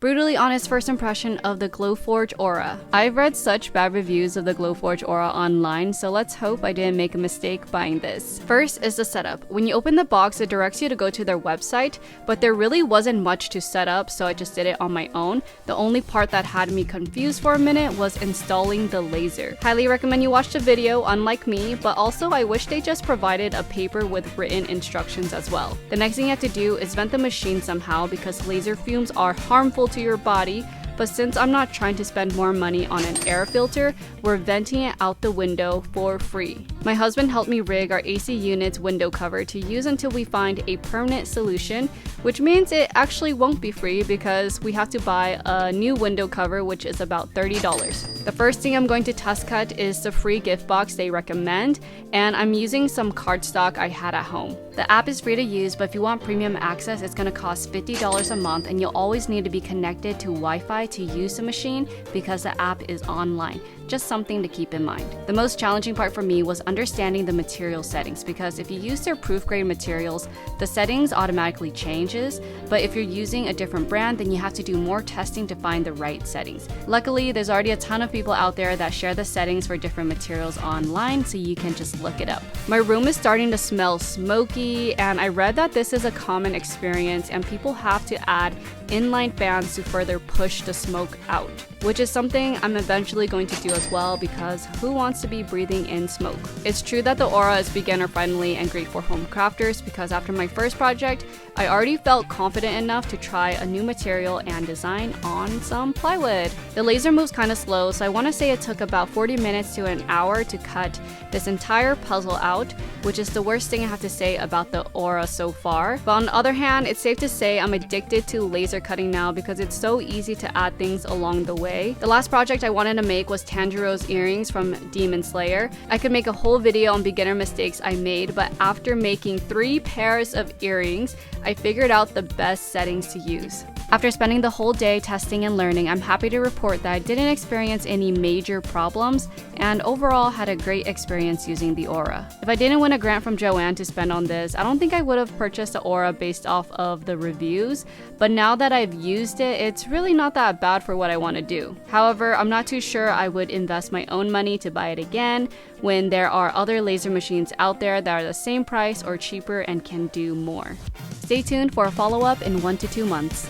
Brutally honest first impression of the Glowforge Aura. I've read such bad reviews of the Glowforge Aura online, so let's hope I didn't make a mistake buying this. First is the setup. When you open the box, it directs you to go to their website, but there really wasn't much to set up, so I just did it on my own. The only part that had me confused for a minute was installing the laser. Highly recommend you watch the video, unlike me, but also I wish they just provided a paper with written instructions as well. The next thing you have to do is vent the machine somehow because laser fumes are harmful to your body, but since I'm not trying to spend more money on an air filter, we're venting it out the window for free. My husband helped me rig our AC unit's window cover to use until we find a permanent solution, which means it actually won't be free because we have to buy a new window cover, which is about $30. The first thing I'm going to test cut is the free gift box they recommend, and I'm using some cardstock I had at home. The app is free to use, but if you want premium access, it's going to cost $50 a month, and you'll always need to be connected to Wi-Fi to use the machine because the app is online. Just something to keep in mind. The most challenging part for me was understanding the material settings, because if you use their proof grade materials, the settings automatically changes, but if you're using a different brand, then you have to do more testing to find the right settings. Luckily, there's already a ton of people out there that share the settings for different materials online, so you can just look it up. My room is starting to smell smoky, and I read that this is a common experience and people have to add inline fans to further push the smoke out, which is something I'm eventually going to do as well, because who wants to be breathing in smoke? It's true that the Aura is beginner friendly and great for home crafters, because after my first project, I already felt confident enough to try a new material and design on some plywood. The laser moves kind of slow, so I want to say it took about 40 minutes to an hour to cut this entire puzzle out, which is the worst thing I have to say about the Aura so far. But on the other hand, it's safe to say I'm addicted to laser cutting now because it's so easy to add things along the way. The last project I wanted to make was Tanjiro's earrings from Demon Slayer. I could make a whole video on beginner mistakes I made, but after making 3 pairs of earrings, I figured out the best settings to use. After spending the whole day testing and learning, I'm happy to report that I didn't experience any major problems and overall had a great experience using the Aura. If I didn't win a grant from Joanne to spend on this, I don't think I would have purchased the Aura based off of the reviews, but now that I've used it, it's really not that bad for what I want to do. However, I'm not too sure I would invest my own money to buy it again when there are other laser machines out there that are the same price or cheaper and can do more. Stay tuned for a follow-up in 1 to 2 months.